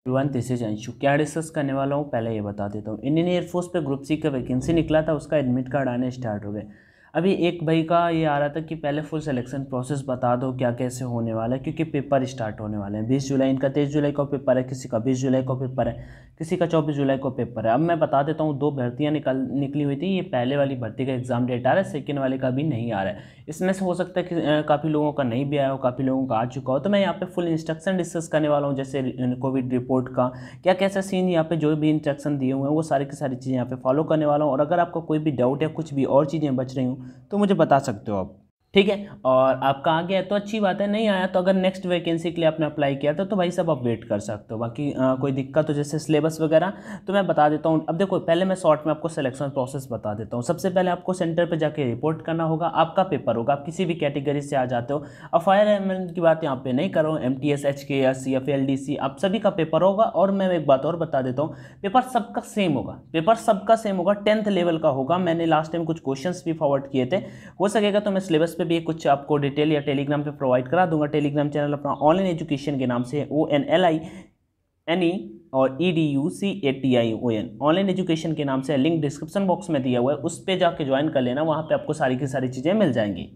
Everyone, this is Anshu. क्या discuss करने वाला हूँ पहले ये बता देता हूँ। इंडियन एयरफोर्स पे ग्रुप सी का वैकेंसी निकला था, उसका एडमिट कार्ड आने स्टार्ट हो गए। अभी एक भाई का ये आ रहा था कि पहले फुल सिलेक्शन प्रोसेस बता दो क्या कैसे होने वाला है, क्योंकि पेपर स्टार्ट होने वाले हैं 20 जुलाई। इनका 23 जुलाई को पेपर है, किसी का 20 जुलाई को पेपर है, किसी का 24 जुलाई को पेपर है। अब मैं बता देता हूँ, दो भर्तियाँ निकली हुई थी। ये पहले वाली भर्ती का एग्जाम डेट आ रहा है, सेकेंड वाले का भी नहीं आ रहा है। इसमें से हो सकता है कि काफ़ी लोगों का नहीं भी आया हो, काफ़ी लोगों का आ चुका हो। तो मैं यहाँ पे फुल इंस्ट्रक्शन डिस्कस करने वाला हूँ, जैसे कोविड रिपोर्ट का क्या कैसा सीन, यहाँ पे जो भी इंस्ट्रक्शन दिए हुए हैं वो सारी की सारी चीज़ें यहाँ पे फॉलो करने वाला हूँ। और अगर आपका कोई भी डाउट या कुछ भी और चीज़ें बच रही हूँ तो मुझे बता सकते हो आप, ठीक है। और आपका आ गया तो अच्छी बात है, नहीं आया तो अगर नेक्स्ट वैकेंसी के लिए आपने अप्लाई किया था तो भाई साहब आप वेट कर सकते हो। बाकी कोई दिक्कत हो जैसे सिलेबस वगैरह तो मैं बता देता हूँ। अब देखो, पहले मैं शॉर्ट में आपको सिलेक्शन प्रोसेस बता देता हूँ। सबसे पहले आपको सेंटर पे जाके रिपोर्ट करना होगा, आपका पेपर होगा। आप किसी भी कैटेगरी से आ जाते हो, अब फायरमैन की बात यहाँ पे नहीं कर रहा हूँ, MTS, HKS या फिर LDC, आप सभी का पेपर होगा। और मैं एक बात और बता देता हूँ, पेपर सबका सेम होगा, पेपर सबका सेम होगा, 10th लेवल का होगा। मैंने लास्ट टाइम कुछ क्वेश्चंस भी फॉरवर्ड किए थे, हो सकेगा तो मैं सिलेबस पे भी कुछ आपको डिटेल या टेलीग्राम पे प्रोवाइड करा दूंगा। टेलीग्राम चैनल अपना ऑनलाइन एजुकेशन के नाम से ONLINE और EDUCATION ऑनलाइन एजुकेशन के नाम से, लिंक डिस्क्रिप्शन बॉक्स में दिया हुआ है, उस पर जाके ज्वाइन कर लेना। वहाँ पे आपको सारी की सारी चीज़ें मिल जाएंगी।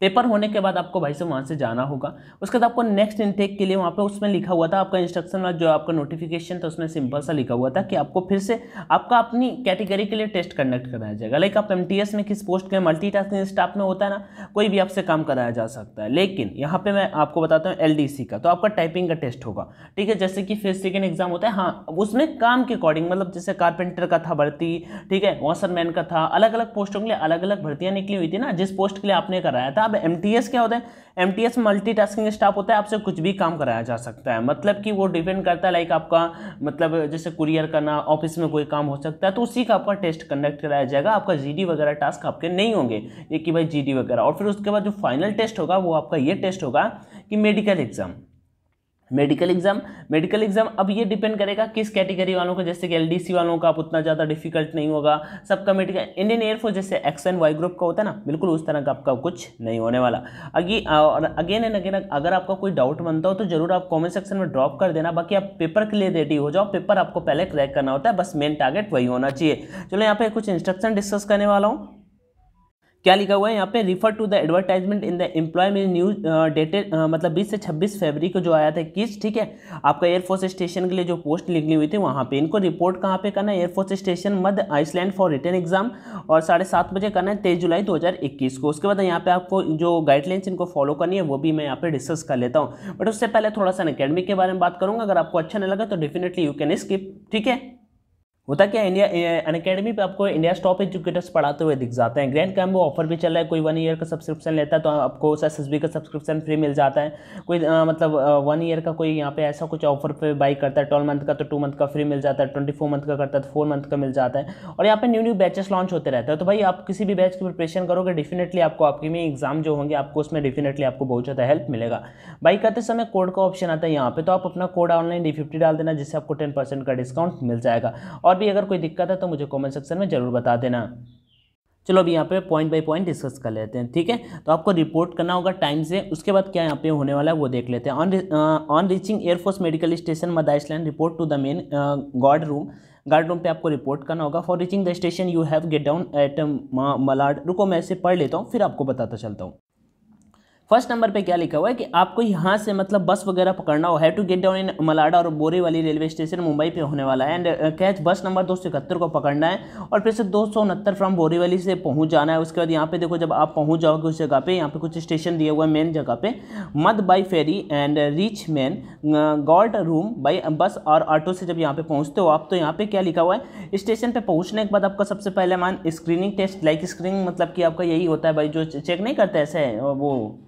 पेपर होने के बाद आपको भाई से वहाँ से जाना होगा। उसके बाद आपको नेक्स्ट इनटेक के लिए वहाँ पे उसमें लिखा हुआ था, आपका इंस्ट्रक्शन में जो आपका नोटिफिकेशन था उसमें सिंपल सा लिखा हुआ था कि आपको फिर से आपका अपनी कैटेगरी के लिए टेस्ट कंडक्ट कराया जाएगा। लाइक आप MTS में किस पोस्ट के, मल्टीटास्किंग स्टाफ में होता है ना, कोई भी आपसे काम कराया जा सकता है। लेकिन यहाँ पे मैं आपको बताता हूँ LDC का, तो आपका टाइपिंग का टेस्ट होगा, ठीक है। जैसे कि फिर सेकेंड एग्जाम होता है, हाँ उसमें काम के अकॉर्डिंग, मतलब जैसे कारपेंटर का था भर्ती, ठीक है, वॉशरमैन का था, अलग अलग पोस्टों के लिए अलग अलग भर्तियां निकली हुई थी ना, जिस पोस्ट के लिए आपने कराया था। अब MTS क्या होता है, MTS मल्टीटास्किंग स्टाफ होता है, आपसे कुछ भी काम कराया जा सकता है। मतलब कि वो डिपेंड करता है, लाइक आपका मतलब जैसे कुरियर करना, ऑफिस में कोई काम हो सकता है, तो उसी का आपका टेस्ट कंडक्ट कराया जाएगा। आपका GD वगैरह टास्क आपके नहीं होंगे, ये कि भाई GD वगैरह। और फिर उसके बाद जो फाइनल टेस्ट होगा वो आपका ये टेस्ट होगा कि मेडिकल एग्जाम। मेडिकल एग्जाम अब ये डिपेंड करेगा किस कैटेगरी वालों का, जैसे कि LDC वालों का आप उतना ज़्यादा डिफिकल्ट नहीं होगा, सबका मेडिकल। इंडियन एयरफोर्स जैसे X एंड Y ग्रुप का होता है ना, बिल्कुल उस तरह का आपका कुछ नहीं होने वाला। अगेन एंड अगेन अगर आपका कोई डाउट बनता हो तो जरूर आप कमेंट सेक्शन में ड्रॉप कर देना। बाकी आप पेपर के लिए रेडी हो जाओ, पेपर आपको पहले क्रैक करना होता है, बस मेन टारगेट वही होना चाहिए। चलो यहाँ पे कुछ इंस्ट्रक्शन डिस्कस करने वाला हूँ। क्या लिखा हुआ है यहाँ पे, refer to the advertisement in the employment news dated, मतलब 20 से 26 फरवरी को जो आया था 21, ठीक है। आपका एयरफोर्स स्टेशन के लिए जो पोस्ट निकली हुई थी वहाँ पे इनको रिपोर्ट कहाँ पे करना है, air force station Madh island for written exam, और 7:30 बजे करना है 23 जुलाई 2021 को। उसके बाद यहाँ पे आपको जो गाइडलाइंस इनको फॉलो करनी है वो भी मैं यहाँ पे डिस्कस कर लेता हूँ। बट उससे पहले थोड़ा सा अकेडमी के बारे में बात करूँगा। अगर आपको अच्छा नहीं लगा तो डेफिनेटली यू कैन स्किप, ठीक है। होता क्या, इंडिया अनअकैडमी पे आपको इंडिया टॉप एजुकेटर्स पढ़ाते हुए दिख जाते हैं। ग्रैंड कैम्बो ऑफर भी चल रहा है, कोई 1 ईयर का सब्सक्रिप्शन लेता है तो आपको SSB का सब्सक्रिप्शन फ्री मिल जाता है। कोई मतलब 1 ईयर का कोई यहाँ पे ऐसा कुछ ऑफर पे बाई करता है 12 मंथ का तो 2 मंथ का फ्री मिल जाता है, 24 मंथ का करता है तो 4 मंथ का मिल जाता है। और यहाँ पे न्यू बैचेस लॉन्च होते रहते हैं। तो भाई आप किसी भी बैच की प्रिपरेशन करोगे डेफिनेटली आपको आपके में एग्जाम जो होंगे आपको उसमें डेफिनेटली आपको बहुत ज़्यादा हेल्प मिलेगा। बाई करते समय कोड का ऑप्शन आता है यहाँ पे, तो आप अपना कोड ऑनलाइन D50 डाल देना, जिससे आपको 10% का डिस्काउंट मिल जाएगा। और भी अगर कोई दिक्कत तो मुझे कमेंट सेक्शन में जरूर बता देना। चलो अभी यहाँ पे पॉइंट बाय पॉइंट डिस्कस कर लेते हैं, ठीक है। तो आपको रिपोर्ट करना होगा टाइम से। उसके बाद क्या यहाँ पे होने वाला है वो देख लेते हैं। On reaching air force medical station Madh island, report to the main guard room पे आपको रिपोर्ट करना होगा। For reaching the station you have get down at Malad. रुको मैं इसे पढ़ लेता हूँ फिर आपको बताता चलता हूँ। फर्स्ट नंबर पे क्या लिखा हुआ है कि आपको यहाँ से मतलब बस वगैरह पकड़ना हो, have to get down in मलाडा और बोरीवली रेलवे स्टेशन मुंबई पे होने वाला है। एंड कैच बस नंबर 271 को पकड़ना है और फिर से 269 फ्रॉम बोरीवली से पहुँच जाना है। उसके बाद यहाँ पे देखो जब आप पहुँच जाओगे उस जगह पे, यहाँ पे कुछ स्टेशन दिए हुए हैं मेन जगह पे, Madh by ferry and reach main guard room by bus और ऑटो से जब यहाँ पे पहुँचते हो आप, तो यहाँ पे क्या लिखा हुआ है, स्टेशन पे पहुँचने के बाद आपका सबसे पहले मान स्क्रीनिंग टेस्ट, लाइक स्क्रीनिंग मतलब कि आपका यही होता है भाई जो चेक नहीं करते ऐसे वो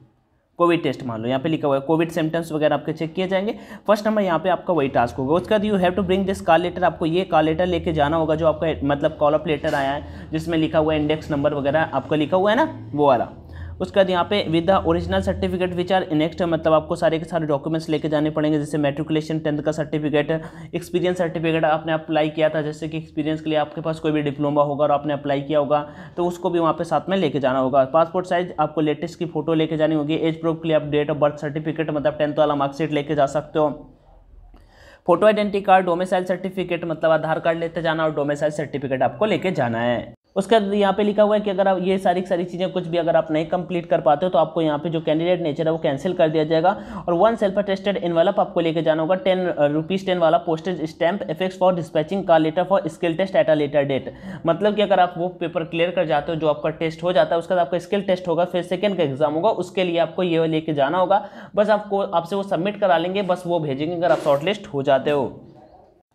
कोविड टेस्ट मान लो, यहाँ पे लिखा हुआ है कोविड सिम्टम्स वगैरह आपके चेक किए जाएंगे। फर्स्ट नंबर यहाँ पे आपका वही टास्क होगा। उसके बाद you have to bring this call letter, आपको ये कॉल लेटर लेके जाना होगा जो आपका मतलब कॉल अप लेटर आया है जिसमें लिखा हुआ है इंडेक्स नंबर वगैरह आपका लिखा हुआ है ना वो वाला। उसके बाद यहाँ पे with the original certificate which are next, मतलब आपको सारे के सारे डॉक्यूमेंट्स लेके जाने पड़ेंगे, जैसे मैट्रिकुलेशन 10th का सर्टिफिकेट, एक्सपीरियंस सर्टिफिकेट आपने अप्लाई किया था, जैसे कि एक्सपीरियंस के लिए आपके पास कोई भी डिप्लोमा होगा और आपने अप्लाई किया होगा तो उसको भी वहाँ पे साथ में लेके जाना होगा। पासपोर्ट साइज आपको लेटेस्ट की फोटो लेके जानी होगी। एज प्रूफ के लिए आप डेट ऑफ बर्थ सर्टिफिकेट मतलब 10th वाला मार्कशीट लेके जा सकते हो। Photo identity card, domicile certificate मतलब आधार कार्ड लेते जाना और डोमिसाइल सर्टिफिकेट आपको लेके जाना है। उसके बाद यहाँ पे लिखा हुआ है कि अगर आप ये सारी चीज़ें कुछ भी अगर आप नहीं कंप्लीट कर पाते हो तो आपको यहाँ पे जो कैंडिडेट नेचर है वो कैंसिल कर दिया जाएगा। और 1 सेल्फ अटेस्टेड इनवेलप आपको लेके जाना होगा, 10 वाला postage stamp effects for dispatching call letter for skill test at a later date. मतलब कि अगर आप वो पेपर क्लियर कर जाते हो, जो आपका टेस्ट हो जाता है, उसके बाद आपका स्किल टेस्ट होगा, फिर सेकेंड का एग्जाम होगा, उसके लिए आपको ये लेके जाना होगा। बस आपसे वो सबमिट करा लेंगे, बस वो भेजेंगे अगर आप शॉर्टलिस्ट हो जाते हो।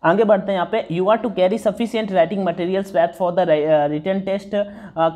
आगे बढ़ते हैं यहाँ पे, you are to carry sufficient writing materials path for the written test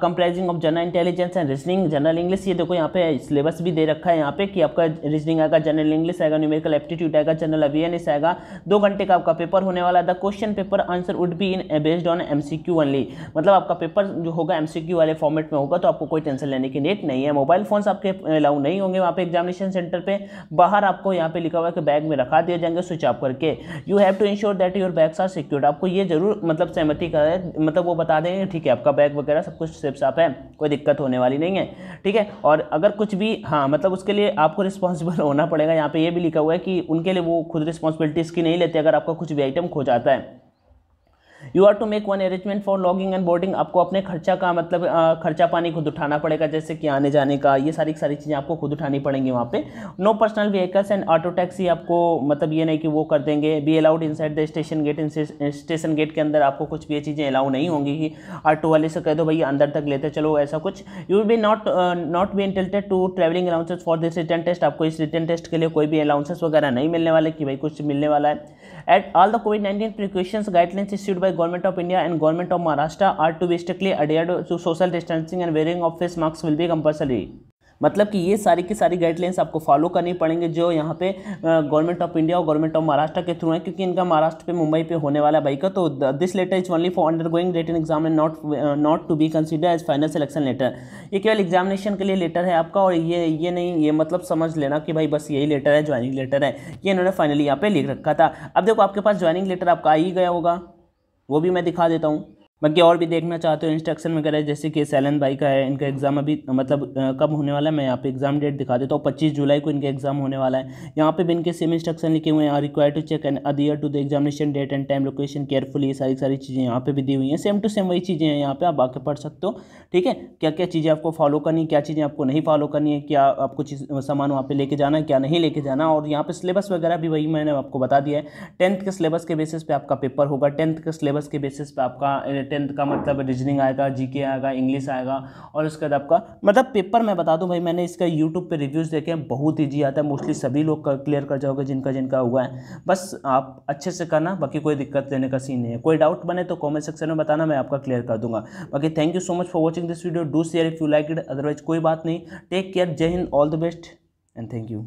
comprising of general intelligence and reasoning, general English. ये देखो यहाँ पे सिलेबस भी दे रखा है यहाँ पे कि आपका रीजनिंग आएगा, जनरल इंग्लिश आएगा, न्यूमेरिकल एप्टीट्यूड आएगा, जनरल अवेयरनेस आएगा। 2 घंटे का आपका पेपर होने वाला है। The question paper answer would be in based on MCQ only, मतलब आपका पेपर जो होगा MCQ वाले फॉर्मेट में होगा, तो आपको कोई टेंशन लेने की नीड नहीं है। मोबाइल फोन्स आपके अलाउ नहीं होंगे वहाँ पे एग्जामिनेशन सेंटर पे। बाहर आपको यहाँ पे लिखा हुआ है कि बैग में रखा दिए जाएंगे स्विच ऑफ करके। You have to ensure that your bags are secured, आपको ये जरूर मतलब सहमति का है, मतलब वो बता देंगे ठीक है आपका बैग वगैरह सब कुछ सेफ साफ है, कोई दिक्कत होने वाली नहीं है, ठीक है। और अगर कुछ भी हाँ मतलब उसके लिए आपको रिस्पॉन्सिबल होना पड़ेगा। यहाँ पे ये भी लिखा हुआ है कि उनके लिए वो खुद रिस्पॉन्सिबिलिटी इसकी नहीं लेते अगर आपका कुछ भी आइटम खो जाता है। You are to make one arrangement for lodging and boarding, आपको अपने खर्चा का मतलब खर्चा पानी खुद उठाना पड़ेगा, जैसे कि आने जाने का, ये सारी चीज़ें आपको खुद उठानी पड़ेंगी वहाँ पे। No personal vehicles and auto taxi, आपको मतलब ये नहीं कि वो कर देंगे। Be allowed inside the station gate, station gate के अंदर आपको कुछ भी ये चीज़ें अलाउ नहीं होंगी कि ऑटो वाले से कह दो भैया अंदर तक लेते चलो, ऐसा कुछ। You will be not be entitled to travelling allowances for this written test, आपको इस रिटन टेस्ट के लिए कोई भी अलाउंसेस वगैरह नहीं मिलने वाले कि भाई कुछ मिलने वाला है। एट ऑल द कोविड-19 precautions guidelines issued by government of India and government of Maharashtra are to be strictly adhered to social distancing and wearing of face mask will be compulsory, मतलब कि ये सारी की सारी गाइडलाइंस आपको फॉलो करनी पड़ेंगे जो यहाँ पे गवर्नमेंट ऑफ इंडिया और गवर्नमेंट ऑफ महाराष्ट्र के थ्रू है, क्योंकि इनका महाराष्ट्र पे मुंबई पे होने वाला है भाई का। तो this letter is only for undergoing written exam and not to be consider as final selection letter, ये केवल एग्जामिनेशन के लिए लेटर है आपका। और ये नहीं, ये मतलब समझ लेना कि भाई बस यही लेटर है, ज्वाइनिंग लेटर है, ये इन्होंने फाइनली यहाँ पे लिख रखा था। अब देखो आपके पास ज्वाइनिंग लेटर आपका आ ही गया होगा, वो भी मैं दिखा देता हूँ। बाकी और भी देखना चाहते हो इंस्ट्रक्शन वगैरह, जैसे कि सैलन भाई का है, इनका एग्जाम अभी मतलब कब होने वाला है, मैं यहाँ पे एग्जाम डेट दिखा देता हूँ। 25 जुलाई को इनका एग्जाम होने वाला है। यहाँ पे भी इनके सेम इंस्ट्रक्शन लिखे हुए हैं, are required to check and adhere to the examination date and time location carefully, ये सारी चीज़ें यहाँ पे भी दी हुई हैं। सेम टू सेम वही चीज़ें हैं, यहाँ पे आप आके पढ़ सकते हो, ठीक है। क्या क्या चीज़ें आपको फॉलो करनी है, क्या चीज़ें आपको नहीं फॉलो करनी है, क्या आपको चीज़ सामान वहाँ पे लेके जाना है, क्या नहीं लेके जाना। और यहाँ पे सिलेबस वगैरह भी वही मैंने आपको बता दिया है। 10th के सिलेबस के बेसिस पे आपका पेपर होगा, 10th के सिलेबस के बेसिस पे आपका 10th का मतलब रीजनिंग आएगा, जीके आएगा, इंग्लिश आएगा। और उसके बाद आपका मतलब पेपर मैं बता दूं भाई, मैंने इसका यूट्यूब पे रिव्यूज़ देखे हैं, बहुत ईजी आता है, मोस्टली सभी लोग क्लियर कर जाओगे जिनका हुआ है। बस आप अच्छे से करना, बाकी कोई दिक्कत लेने का सीन नहीं है। कोई डाउट बने तो कमेंट सेक्शन में बताना, मैं आपका क्लियर कर दूंगा। बाकी thank you so much for watching this video, do share if you like it, otherwise कोई बात नहीं। टेक केयर, जय Hind, all the best and thank you.